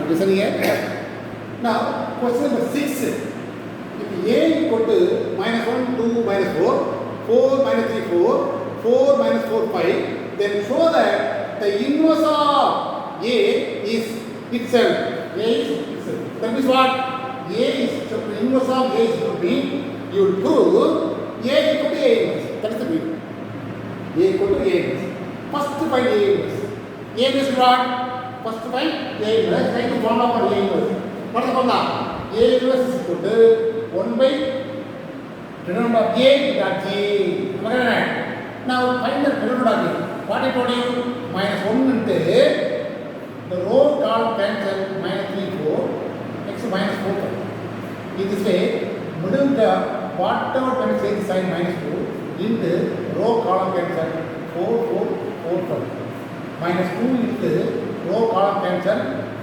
listen here. Now, question number 6. If A equal to minus 1, 2, minus 4, 4 minus 3, 4, 4 minus 4, 5, then show that the inverse of A is itself. A is itself. That means what? A is, so the inverse of A is to be, you will prove A equal to A inverse. That is the meaning. A equal to A inverse. First find A inverse. A inverse is what? First find A inverse. Try to form out for A inverse. What is the formula? A inverse is equal to 1 by denominator of A dot G. Am I correct? Now find the denominator of A. What I told you? Minus 1 into the row called cancel minus 3, 4. Next minus 4, 5. In this way, middle term, whatever term is the sign minus 2 into row column cancel 4, 4, 4, 5. Minus 2 into row column cancel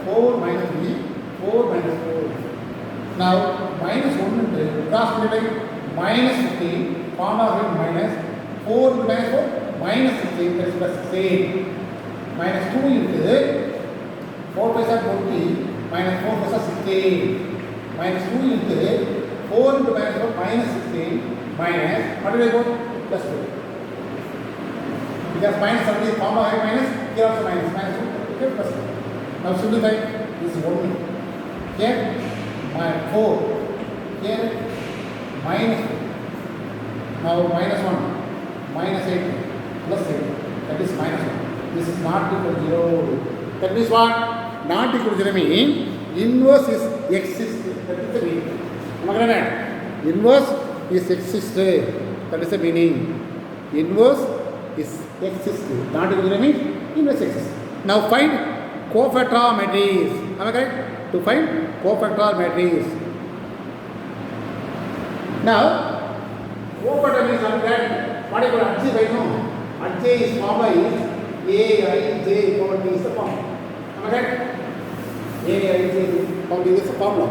4 minus 3, 4 minus 4. Now minus 1 into cross multiply minus 15, comma with minus 4 into minus 4, minus 16, that is plus 16. Minus 2 into 4 paisa 20, minus 4 paisa 16. Minus 2 into 4 into minus 4, minus 16, minus, what do we go? Plus 2. Because minus 7 is comma with minus, here also minus, minus 2, okay, plus 2. Now simplify, this is 1. Here, minus 4. Here, minus 4. Now minus 1, minus 8, plus 8. That is minus 1. This is not equal to 0. That means what? Not equal to 0 means inverse is exists. That is the meaning. Am I correct? Inverse is exists. That is the meaning. Inverse is exists. Not equal to 0 means inverse exists. Now find cofactorial matrix. Am I correct? To find cofactorial matrix. Now, cofactorial means what is called Adj by no? Adj is formed by A, I, J, power T is the form. Am I correct? A, I, J, power T is the formula.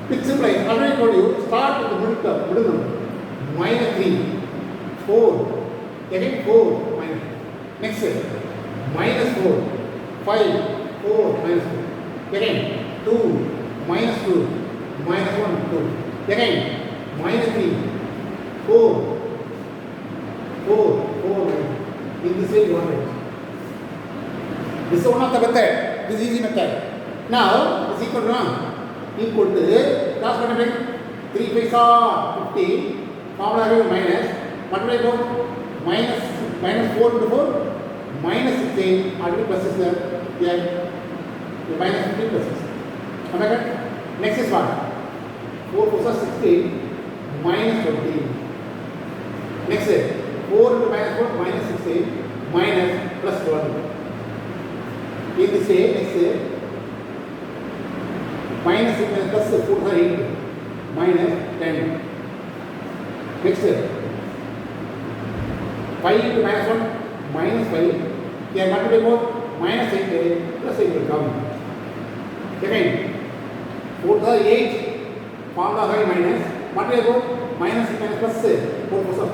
It simplifies. Already told you, start with the middle term, middle number. Minus 3, 4, again 4, minus. Next, minus 4, 5, 4, minus 4. Again, 2, minus 2, minus 1, 2. Again, minus 3, 4, 4, 4, minus. In this way you want it. This is one of the method. This is easy method. Now, this equal to cross multiply 3 paisa 50, formula minus, multiply both minus 4 into 4, minus 16, already plus is there. Here, the minus 15 plus 6. Am I correct? Next is what? 4 plus 16, minus 20. Next is 4 into minus 4, minus 16, minus plus 12. In this way, next is minus 6 plus 4 8, minus 10. Next is 5 into minus 1, minus 5. Here multiply both, minus 8, plus 8 will come. Again, 4 8, formula 5 minus, multiply both, minus 6 minus plus 4 plus 5.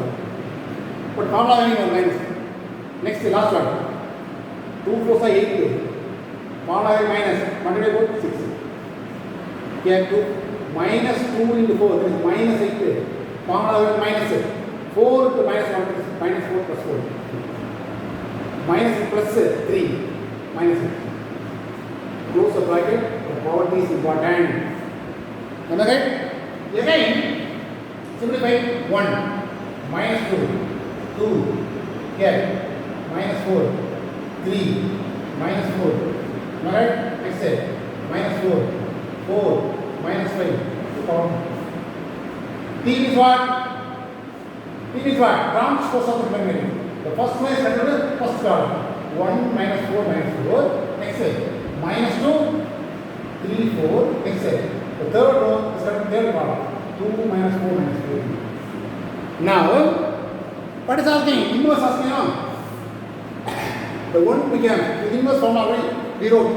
But formula is minus. Next, last one. 2 4 8. Formula is minus. Multiply both 6. Here 2 minus 2 into 4. That is minus 8. Formula is minus 4 to minus 1 is minus 4 plus 4. Minus plus 3. Minus 8. Close the bracket. The power T is important. Am I right? Again, simplify 1. Minus 2. 2, here, minus 4, 3, minus 4, alright, next step, minus 4, 4, minus 5, T is what? T is what? Transpose of the memory. The first one is considered the first column. 1 minus 4 minus 4, next step, minus 2, 3, 4, next step. The third row is considered third column. 2 minus 4 minus 4. Now, what is asking? Inverse asking now. The one began with inverse formula already. We wrote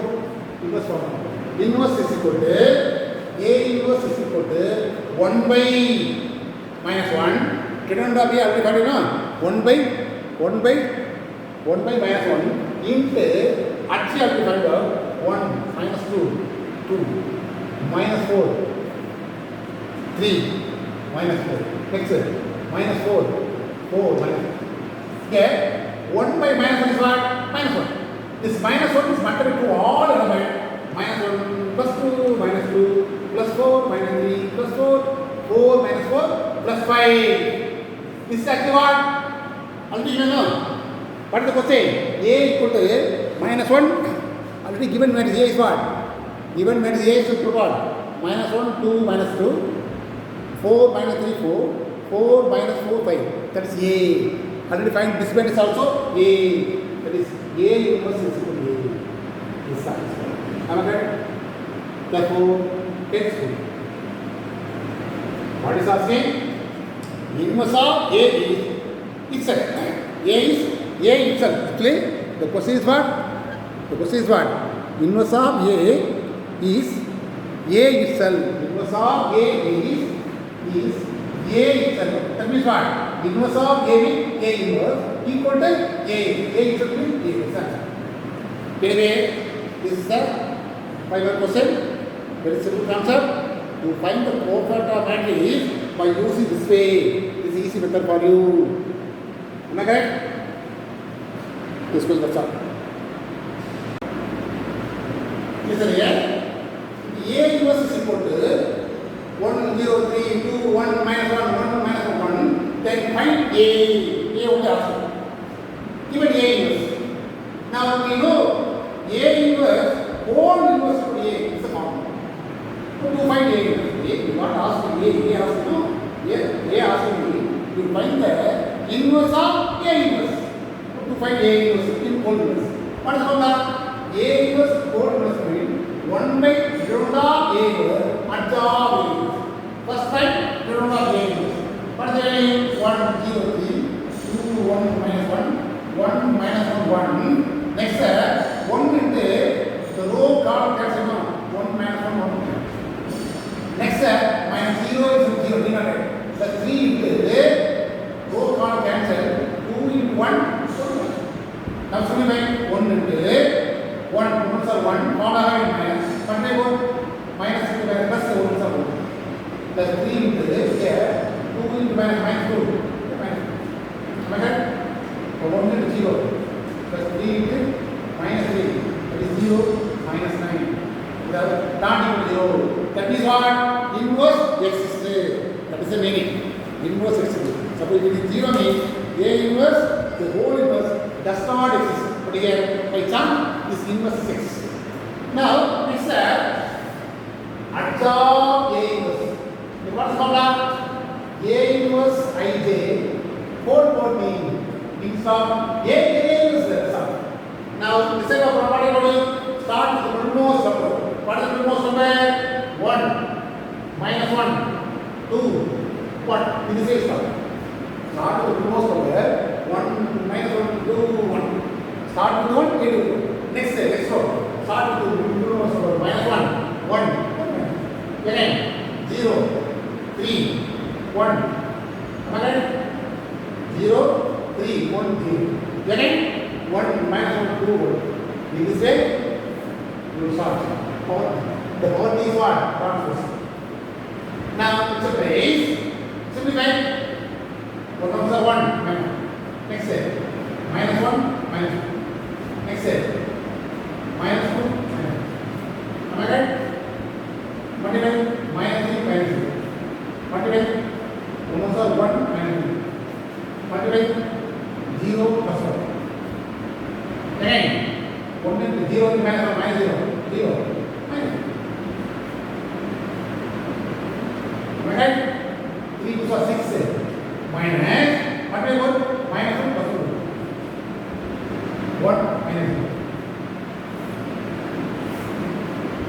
inverse formula. Inverse is equal to A inverse is equal to 1 by minus 1. Denominator of A already found it now. 1 by minus 1 into H already found out. 1 minus 2, 2 minus 4, 3 minus 4. Next, minus 4, 4 minus 4. Here, 1 by minus 1 is what? Minus 1. This minus 1 is multiplied to all elements. Minus 1 plus 2 minus 2 plus 4 minus 3 plus 4, 4 minus 4 plus 5. This is actually what? Already you know. What is the question? A equal to minus 1. Already given matrix A is what? Given matrix A is equal to what? Minus 1, 2 minus 2, 4 minus 3, 4, 4 minus 4, 5. That is A. Already find this matrix also A. That is A inverse is equal to A. This size. Am I correct? Therefore, it's good. What is asking? Inverse of A is itself. A is A itself. Actually, the question is what? The question is what? Inverse of A is A itself. Inverse of A is A itself. That means what? Inverse of A means A inverse equal to A. A itself means A itself. Anyway, this is the final question. Very simple concept. You find the coefficient of matrix by using this way. This is easy method for you. Am I correct? This was the all. Listen here. A inverse is equal to 1, 0, 3, 2, 1, minus 1, 1, minus 1. Then find A. A only answer. Given A inverse. Now we know A inverse, whole inverse of A is a formula. So to find A inverse, you not ask me A ask no. A asking me, you find the inverse of A inverse. To find A inverse in whole inverse. What is the formula? A inverse whole inverse means 1 by root of A inverse adjob A inverse. First find root of A inverse. What is the value? 1, 0, 3, 2, 1, minus 1, 1, minus 1, 1. Next, 1 into the row column cancel 1 minus 1, 1. Next, minus 0 is 0, denominator. The 3 into row column cancel 2 into 1, 1. Now, simplify 1 into 1, 1 is 1, formula minus, minus into plus 1 is 1. Plus 3 into here, 2 into minus 2. Minus 1 into 0. Plus 3 into minus 3. That is 0, minus 9. Not equal to 0. That means what? Inverse exists. That is the meaning. Inverse exists. Suppose it is 0 means A inverse, the whole inverse does not exist. But here, by chance, this inverse exists. Now, it's adjob A inverse. What is the formula? A inverse Ij whole means of A inverse. Now, this is what I am doing. Start with the middlemost number. What is the middlemost number? 1, minus 1, 2, 1. This is start. Start with the middlemost number. 1, minus 1, 2, 1. Start with 1, 8 will go. Next row. Start with the middlemost number. Minus 1, 1. Again, 0, 3, 1. Am I right? 0, 3, 1, 0. Again, 1, minus 1, 2, 1. In this way, you will solve. The whole is what? Transverse. Now, it's a base. Simplify. What comes are 1? Next step. Minus 1, minus 2. Next step. Minus 2, minus 2. Am I right? Multiply. Minus 3, minus 2. Multiply. What comes are 1, minus 2. Multiply. 0 plus 1. Again. 1 into 0 into minus 1, minus 0. 0. Minus. Am I right? 3 to 6. Minus. What will I go? Minus 1 plus 2. 1 minus 0.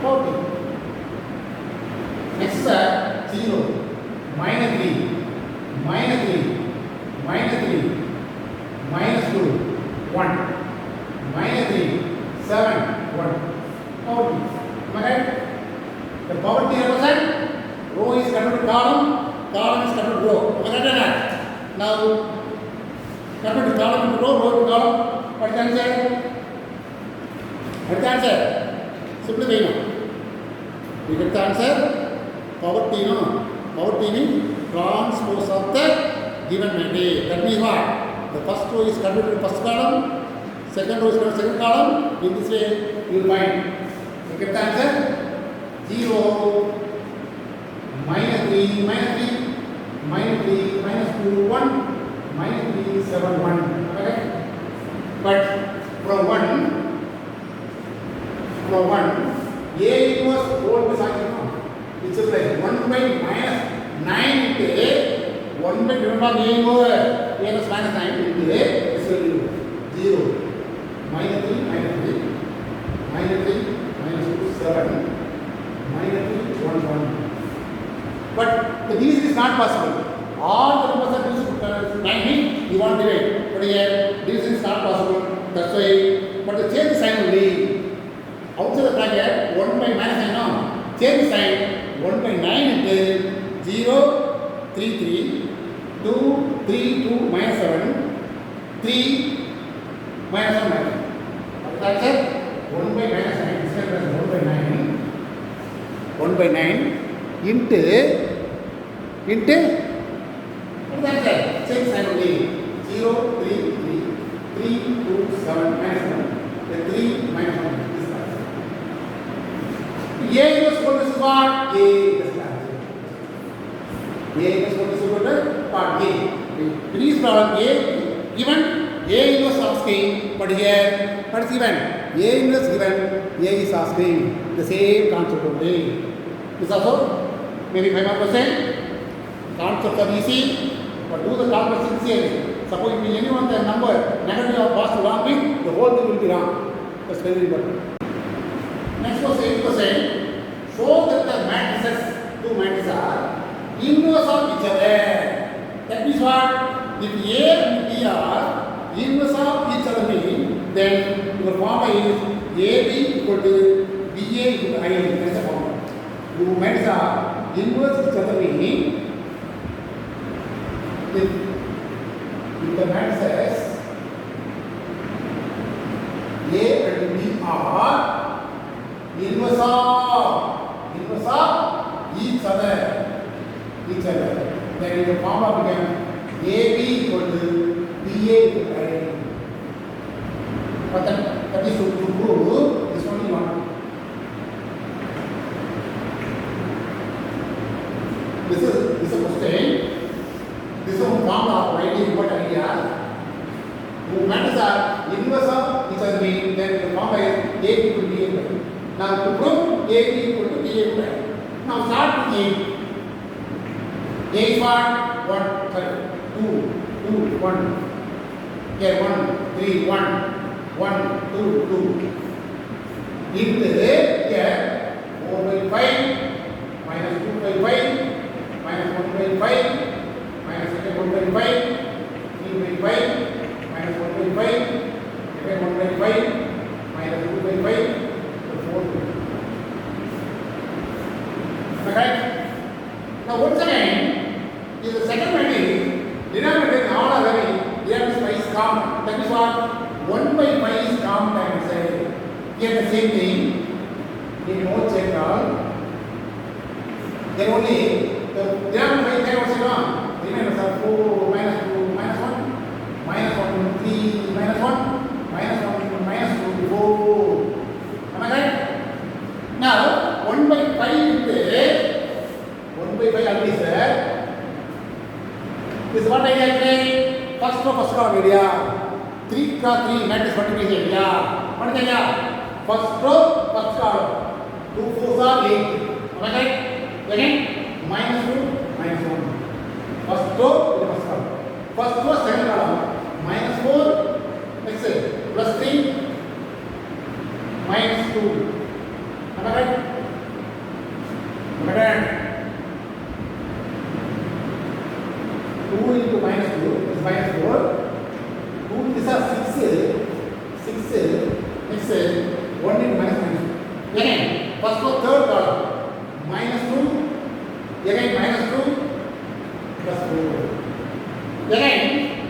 Okay. Next is 0. Minus 3. Minus 3. Minus 3. Minus 2. 1. Minus 3. 7, 1. Poverty. Am I right? The poverty represent row is converted to column, column is converted to row. Am I right or not? Now, convert the column into row, row to column. What is the answer? What is the answer? Simplify now. You get the answer? Power T, no? Power T means transpose of the given matrix. That means what? The first row is converted to first column, second row is converted to second column. In this way, you will find. You get the answer? 0, minus 3, minus 3, minus 3, minus 2, 1, minus 3, 7, 1. Okay? But from 1, A inverse whole by sign, which is like 1 by minus 9 into 1 by divided by A inverse, A minus minus 9 into A is 0. Minus 3, minus 3, minus 3, minus 2, 7, minus 3, 1, 1. But the division is not possible. All the numbers are divisible. 9 means you want to divide. But here, division is not possible. That's why, but the change sign only. Outside the bracket, 1 by minus sign, no. Change sign, 1 by 9 into 0, 3, 3, 2, 3, 2, minus 7, 3, minus 1, minus 1. That's it. 1 by minus 9, this is 1 by 9. 1 by 9 into what is that? Change sign only. 0, 3, 3, 3, 2, 7, minus 1. The 3, minus 1. A inverse equal to what? A is inverse equal to part A. In this problem, A given, A inverse asking, but here, what is given? A inverse given, A is asking the same concept only. This also maybe 5%. Concepts are easy, but do the calculation sincerely. Suppose if anyone the number negative or positive wrong means the whole thing will be wrong. That's very important. Next question, 8%. Show that the matrices, two matrices are inverse of each other. That means what? If A and B are inverse of each other means, then your formula is AB equal to BA equal to IA. That's the formula. Two matrices are inverse each other means, if the matrices A and B are inverse of each other, then the formula becomes AB equal to BA equal to IA. But that is to prove this only one. This is a question. This is a formula of very important idea. Two matters are inverse of each other means, then the formula is AB equal to BA equal to. Now to prove AB equal to BA equal to. Now start with A. A is what? 1, sorry, 2, 1. Here 1, 3, 1, 1, 2, 2. Into here 4 by 5, minus 2 by 5, minus 1 by 5, minus 1 by 5, 3 by 5, minus 1 by 5, again 1 by 5, minus 2 by 5, 4 by 5. Okay? Now once again, if the second matrix, denominator all are having x by is common. That is what? 1 by 5 is common times A. Here the same thing. In no check all. Then only the denominator can also wrong. Remember 4 minus 2 minus 1 minus 1 3 minus 1 minus 1 minus 2 4. Am I right? Now 1 by 5 into 1 by 5 already there. This is what I have first row first column area. 3 cross 3 matrix multiplication area. What is the area? First row first column. 2 4s are 8. Am I right? Again minus 2 minus 1. First row is first column. First row second column. Minus 4 next plus 3 minus 2. Am I right? Am I right? 2 into minus 2 is minus 4. 2 is 6. Next 1 into minus 2. Again, first row third column. Minus 2. Again minus 2 plus 4. Again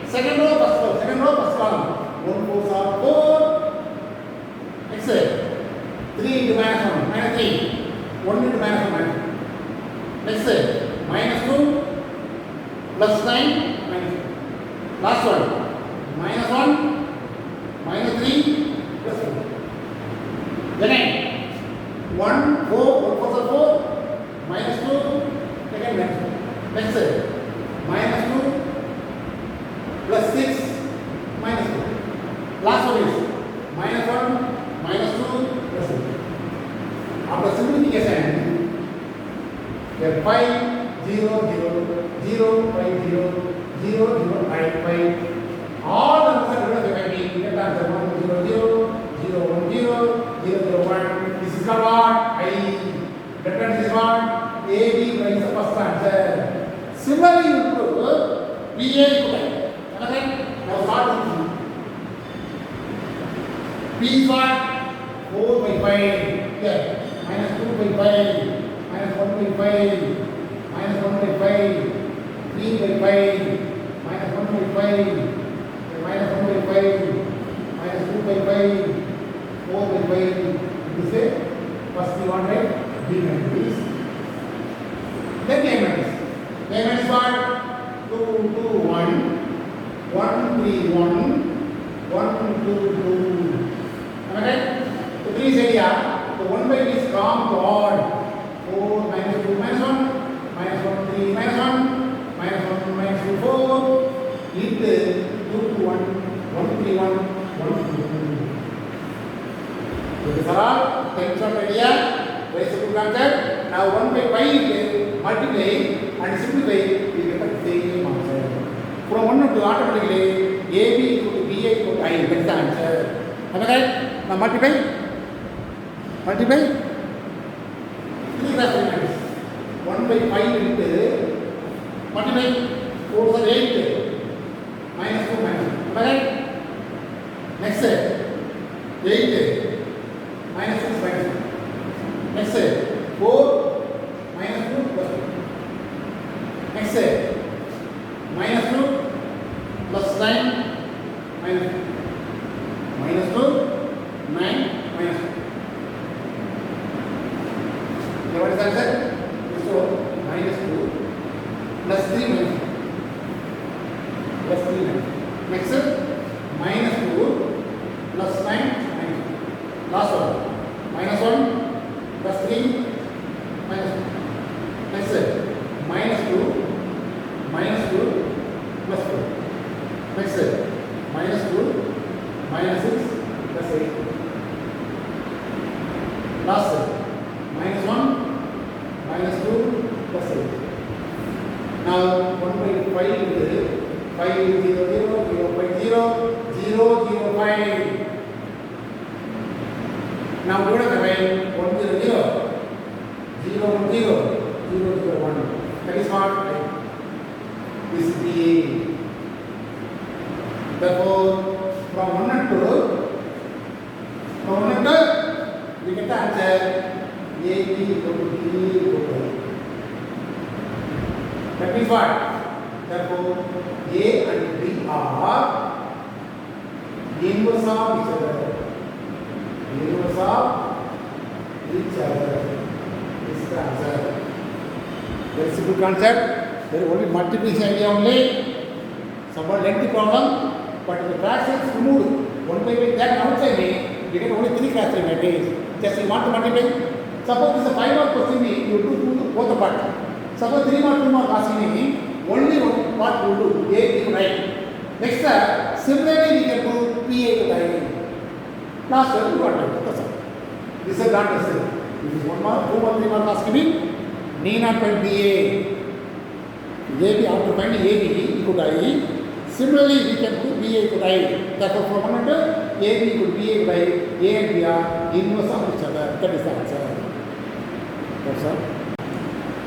second row first column. 1 4s are 4. Next 3 into minus 1. 3. 1 into minus 1 minus 1. Next minus 2 plus 9 minus 1. Last one minus 1 minus 3 plus 1. Again 1 4 1 4 4 minus 2 again minus 1. Next minus 2 plus 6 minus 2. Last one is minus 1 minus 2 plus 1. After simplification, we have 5 0 0 0 5 0 0 0 5 5. All the numbers are divided by get answer 1 0 0 0 1 0 0 0 1. This is called what? I. Difference is what? A B is the first answer. Similarly, you put B A equal to I. Now start with B is what? 4 by 5. Here. Minus 2 by 5, minus 1 by 5, minus 1 by 5, 3 by 5, minus 1 by 5, minus 1 by 5, minus 2 by 5, 4 by 5. This is first we want right? B matrix. Then A matrix. A matrix what? 2 2 1, 1 3 1, 1 2 2. Am I right? So 3 is area. So 1 by this come to odd. 4 minus 2 minus 1 minus 1 3 minus 1 minus 1 minus 2 4 into 2 to 1 1 3 1 1 2 2. So these are all types of area. Very simple concept. Now 1 by 5 multiply and simplify, we get the same answer. From 1 to automatically A B equal to B A equal to I. That is the answer. Am I right? Now multiply. Multiply 3 fractions 1 by 5 into multiply 4 are 8 minus 2 minus 2. Am I right? Next 8 minus 6 minus 1. Next 4 minus 2 plus 2. Next minus 2 plus 9 minus 2. Minus 2 9 minus 2. What is the answer? So minus 2 plus 3 minus 2 plus 3 minus 2. Next minus 2 plus 9 minus 2. Last one minus 1 plus 3 minus 2. Next minus 2 plus 4. Next minus 2 minus 6 plus 8. Last minus 1 minus 2 plus 8. Now 1 by 5 is 5 0 0 0 5 0 0 0 5. Now divided by 1 0 0 0 1 0 0 0 1. That is what this is B. Therefore from 1 and 2 we get the answer A B equal to B equal to. That means what? Therefore, A and B are inverse of each other. Inverse of each other. This is the answer. Very simple concept. There is only multiplication idea only. Somewhat lengthy problem, but the fractions removed. 1 by 5 that outside me, you get only 3 fractions matrices. Just you want to multiply. Suppose this is a 5 mark question, you do both the part. Suppose 3 mark, 2 mark asking me, only one part you do, A, B, right. Next, similarly we can do P, A to I. Last one, you got it. That's all. This is not necessary. This is 1 mark, 2 mark, 3 mark asking me, need not find B, A. A, B, after finding A, B equal to I. Similarly, we can do B, A equal to I. Therefore, from 1 to A, B equal to B, A equal to I. A and B are inverse of each other. That is the answer. That's all.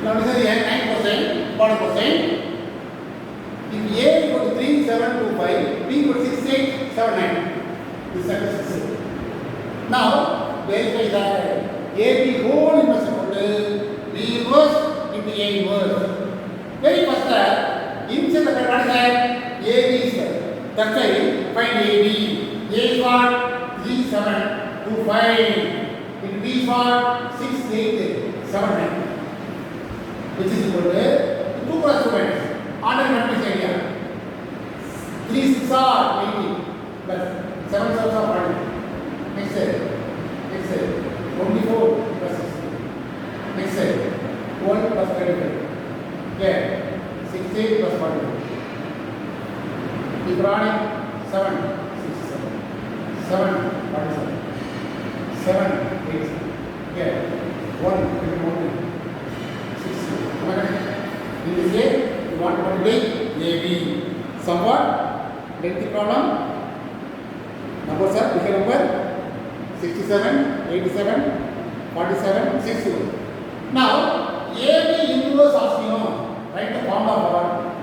Now, this is 9%, bottom percent. If A equal to 3, 7, 2, 5, B equal to 6, 8, 7, 9. This is 6. Now, verify that A, B whole inverse equal to B inverse into A inverse. Very first step, inside the what is that? A, B square. That's why find A, B. A is what? 3, 7, 2, 5. Into 3 is what? 6, 8, 7, 9. Which is equal to 2 cross 2 minus. Order matrix area. 3 6 are 80 plus 7 7 are 1. Next set. 24 plus 6. Next set. 12 plus 35. Okay. 68 plus 45. Keep running. 7 67. 7 47. 7 8. Okay. 1 21. In this case, you want to multiply AB. Somewhat lengthy problem. Numbers are bigger number 67, 87, 47, 61. Now, AB inverse asking you, write the formula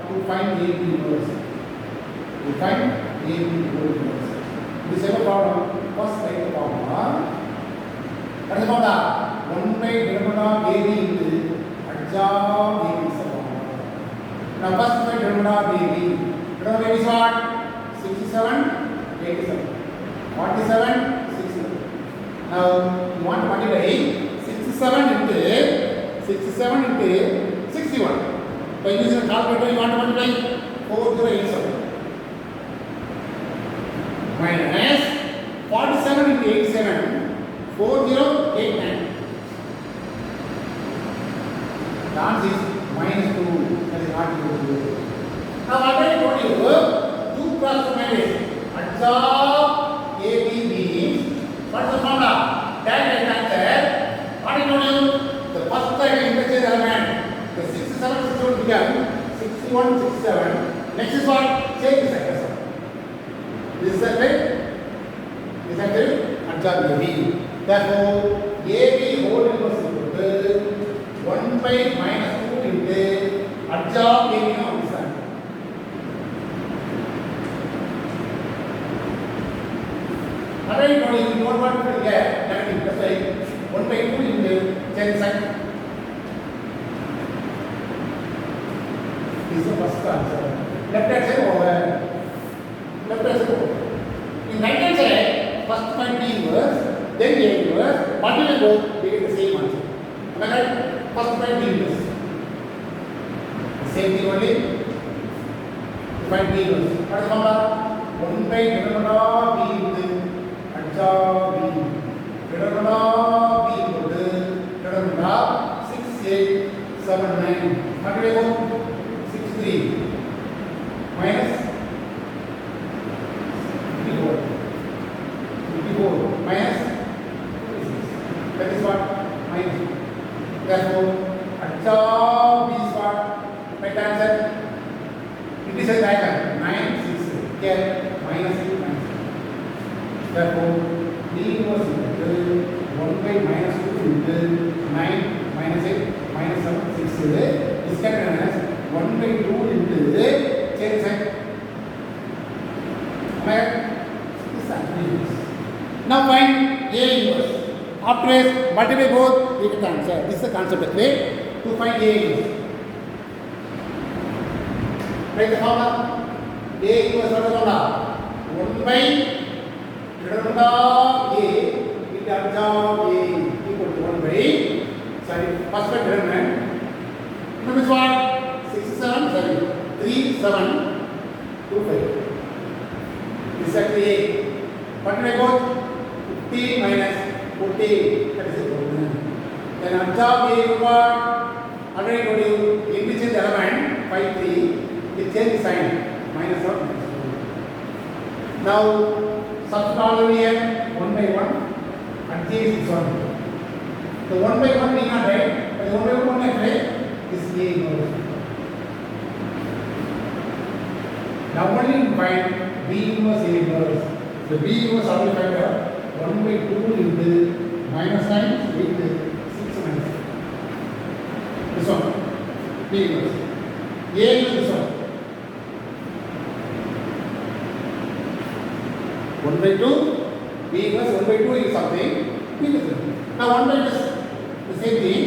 for to find AB inverse. To find AB inverse. This is a problem. First, write the formula. What is the formula? 1 by derivative of AB into adjob AB is the formula. Now, first by derivative of AB. Derivative of AB is what? 67, 87. 47, 67. Now, you want to multiply 67 into 61. By using a calculator, you want to multiply 4087. Minus 47 into 87, 4089. The answer is minus 2. That is not equal to 0. Now, what I told you, 2 cross 2 minus. Adjob AB means, what is the formula? That rectangle, what I told you, the first interchange element, the 67, 61 become 61, 67. Next is what? Change the sector. This is the right? This is the adjob AB. Therefore, AB whole inverse is equal to 1 by minus 2 into adjob AB now this time. Alright, now you don't want to get negative plus like 1 by 2 into change sign. This is the first answer. Left hand side over. Left hand side over. In right hand side, first find B inverse, then A inverse, multiply both, we get the same answer. Am I right? First find B inverse. The same thing only. To find B inverse. What is the formula? 1 by derivative of B into adjob B. Derivative of B equal to derivative of 6, 8, 7, 9. Multiply both. 63 minus 54 minus 26. That is what? Minus 2. Therefore, adjob B is what? Right answer. It is a diagram. 9, 6. Here, minus 8, minus 6. Therefore, B inverse is 1 by minus 2 into 9 minus 8 minus 7, 6 is calculated as 1 by 2 into the change sign. Now find A inverse. After multiply both, we get the answer. This is the concept actually to find A inverse. Write the formula. A inverse what is the formula? 1 by derivative of A into adjob A equal to 1 by, sorry, first by derivative. Now this what? 67, sorry, 3, 7, 2, 5. This is actually A. What do I got? 50 minus 40. That is the problem. Then adjob A equal what? Already told you, interchange element 5, 3. It change the sign. Minus or minus 2. Now, substitute all over here 1 by 1 and J is 1. The 1 by 1 need not write, but the 1 by 1 I write is A inverse. Now only find B inverse A inverse. The B inverse already find out 1 by 2 into minus 9 into 6 minus 6. This one. B inverse. A inverse this one. 1 by 2. B inverse 1 by 2 is something. B inverse. Now 1 by 2 is the same thing.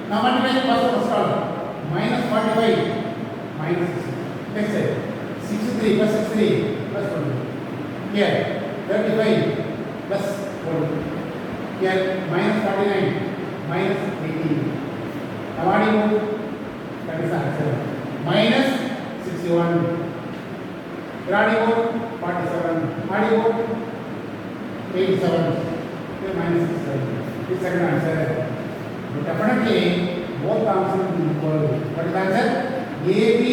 Now multiply first column. Minus 45 minus 6. Next side. 63 plus 63 plus 1. Here 35 plus 1. Here minus 49, minus 18. Now what do you move? That is the answer. Minus 61. What do you move? 47. What do you move? 87. Here minus 67. This second answer. But definitely both answers will be equal. What is the answer? AB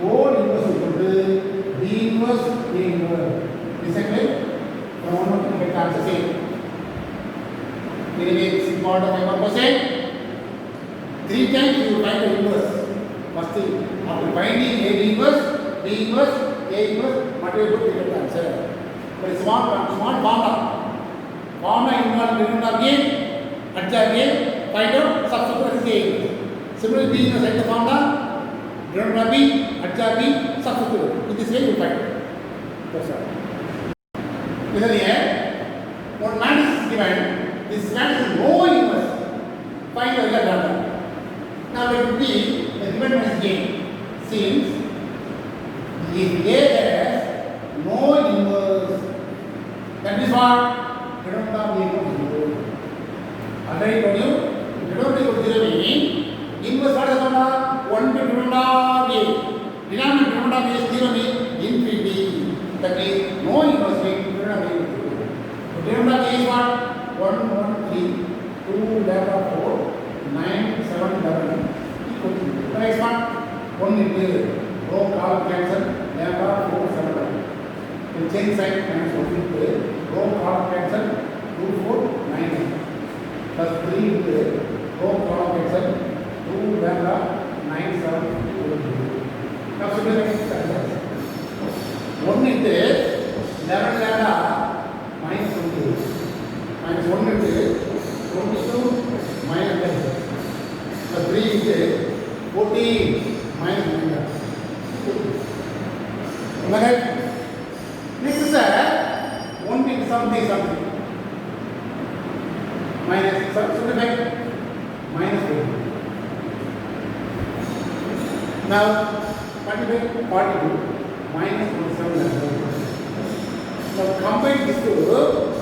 whole inverse equal to B inverse A inverse. Is that clear? From one more to get the answer same. Anyway, this is part of my question. 3 times you will find the inverse. First thing, after finding AB inverse, B inverse, A inverse, what you put to get the answer. But it's small formula. Formula involved in the game, adjust game, find out, substitute A. Similarly, B inverse, the formula, remember B, adjust B, substitute. In this way you find. That's all. Listen here, one man is given. This man is no inverse. Find the real number. Now let it be the given man's game. Since if A has no inverse, that is what? You don't have A equal to 0. Already told you, you don't equal to 0 meaning inverse what is the formula? 1 to denominator A. Denominator A is 0 means infinity. That is no inverse means denominator A equal to 0. So denominator A is what? 1, 1, 3, 2, lambda 4, 9, 7, 11 equal to 0. Next one, 1 into row column cancel, lambda 4, 7, 11. Then change sign minus 1 into row column cancel, 2, 4, 9. Plus 3 into row column cancel, 2, lambda 9, 7 equal to 0. Now simplify this. 1 into 11 lambda minus 28. Minus 1 into 22 minus 10 plus 3 into 14 minus 9. Am I right? Next is 1 into something minus simplify minus 4. Now 42 minus 27. Now combine this two.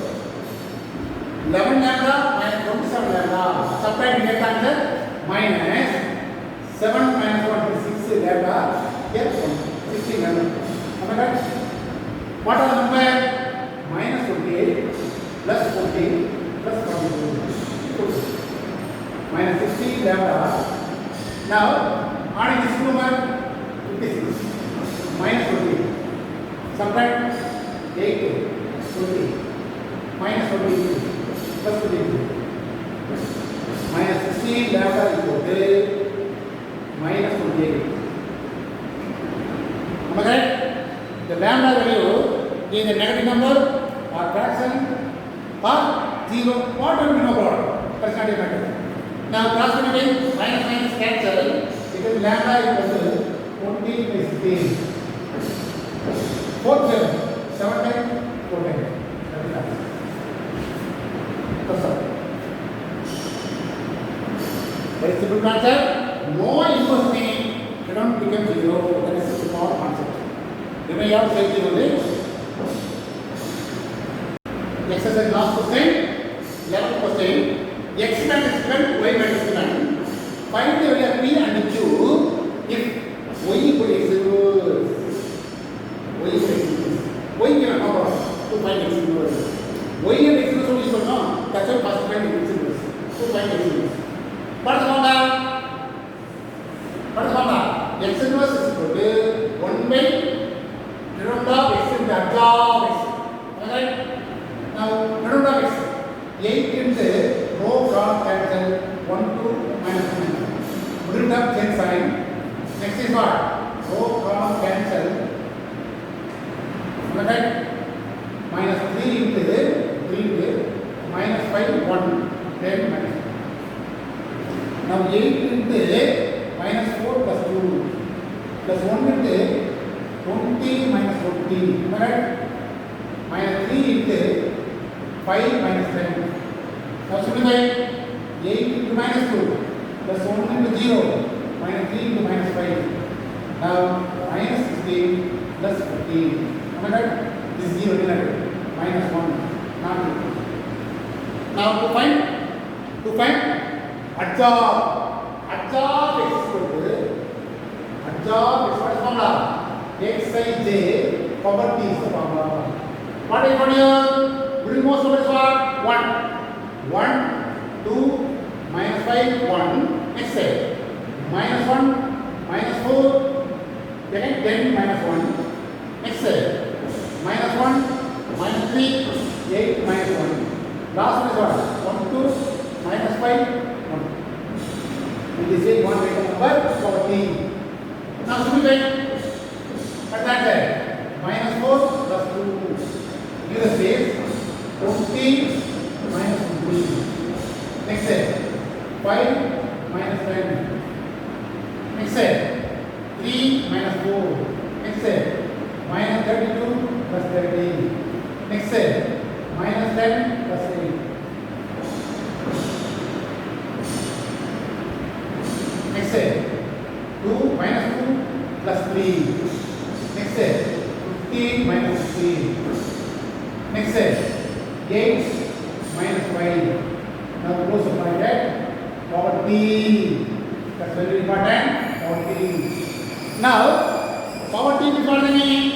11 lambda minus 27 lambda. Subtract the get answer minus 7 minus 1 is 6 lambda. Yes, 16 lambda. Am I right? What are the number? Minus 28 plus 14 plus 42. Minus 16 lambda. Now, adding this number 56 minus 28. Subtract 8 20 minus 28. Plus 22. Minus 16 lambda equal to minus 28. Am I correct? The lambda value is a negative number or fraction or 0. What will we know about? That's not a matter. Now cross multiplying minus cancel because lambda equal to 20 by 16. 4 times 7 times 4 times. That is answer. Very simple concept. No inverse meaning cannot become 0. That is a small concept. You may have to say this. Exercise last question. 11th question. X minus given, y minus given. Find the value of P and Q if y equal to x inverse. Y equal to x inverse. Y given no problem to find x inverse. Y and x inverse is equal to that's why first find x inverse. To find x inverse. What is the formula? What is the formula? X inverse is equal to 1 by denominator of x into adjoint x. Alright? Now denominator of x. 8 into row cross cancel 1 to minus 1. Put it up change sign. Next is what? Row cross cancel. Alright? Minus 3 into 3 into minus 5 1 10 minus 1. Now 8 into minus 4 plus 2 plus 1 into 20 minus 40. Am I right? Minus 3 into 5 minus 10. Now simplify 8 into minus 2 plus 1 into 0 minus 3 into minus 5. Now minus 16 plus 15. Am I right? This is 0 denominator. Minus 1 not equal. Now to find adjob x is equal to adjob is what is formula? Xij power t is the formula. What is for you? Bring most of it is what? 1, 2, minus 5, 1, next step. Minus 1, minus 4, then 10 minus 1, next step. Minus 1, minus 3, 8 minus 1. Last one is what? 1, 2, minus 5, 1. It is a one rate number 14. Now simplify. At that side, minus 4 plus 2. Give the space. 20 minus 20. Next step. 5 minus 10. Next step. 3 minus 4. Next step. Minus 32 plus 13. Next step. Minus 10 plus 8. Next step. 2 minus 2 plus 3. Next step. 15 minus 16. Next step. 8 minus 5. Now close the bracket. Power t. That's very important. Power t. Now, power t is what the meaning?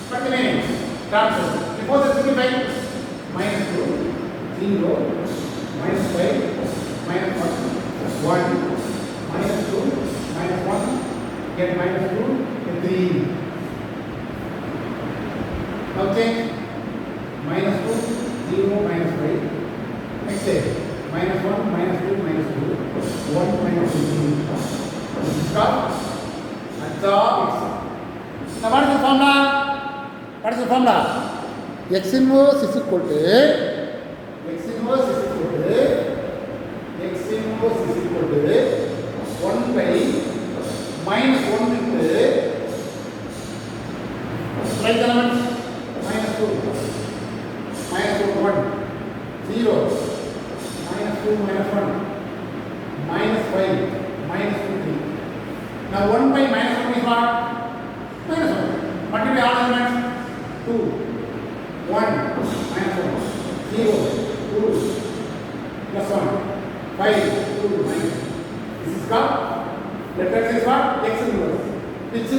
What's the meaning? Transfer. Before the simplify. Minus 2, 0, minus 5, minus 1, minus 2, minus 1, get minus 2, get 3. Now change. Minus 2, 0, minus 5. Next step. Minus 1, minus 2, minus 2, 1, minus 2. Stop. Adjob x. Now what is the formula? What is the formula? X inverse is equal to x inverse is equal to 1 by minus 1 into right elements minus 2 1 0 minus 2 minus 1 minus 5 minus 2 3. Now 1 by minus 1 is what? Minus 1. Multiply all elements 2 1 minus 1 0 2 plus 1 5 2 minus. This is called let us say what? X inverse. Which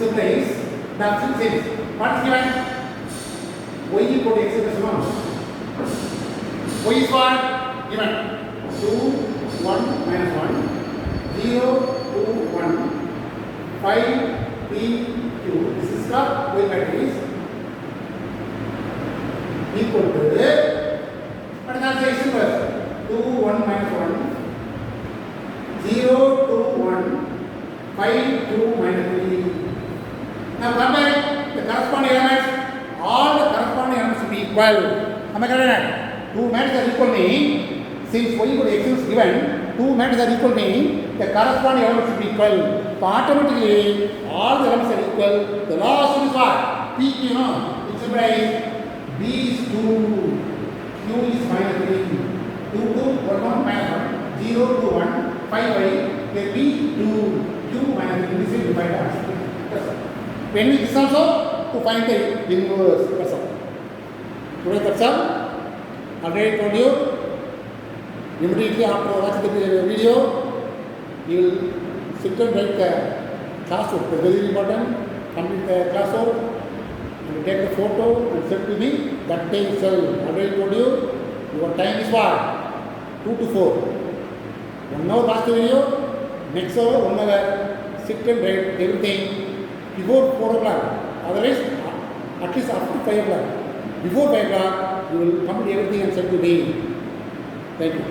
implies the option says what is given? Y equal to x plus 1. Y is what? Given 2 1 minus 1 0 2 1 5 3 2. This is called Y matrix equal to what is the x inverse? 2 1 minus 1 0 2 1 5 2 minus 3. Now compare the corresponding elements. All the corresponding elements will be equal. Am I correct? Two matrices are equal meaning since y equal to x is given, two matrices are equal meaning the corresponding elements will be equal. So automatically all the elements are equal. The last one is what? P, which implies B is 2, Q is minus 3, 2 1 1 minus 1, 0 2 1, 5 by B 2, Q minus 3. This is divided as when we this also to find the inverse. That's all. Today that's all. Already told you. Immediately after watching the video, you will sit and write the classwork. It's very important. Complete the classwork. You take the photo and send to me. That day itself, already told you, your time is what? 2 to 4. 1 hour watch the video, next hour 1 hour, sit and write everything before 4 o'clock. Otherwise, at least after 5 o'clock. Before 5 o'clock, you will complete everything and send to me. Thank you.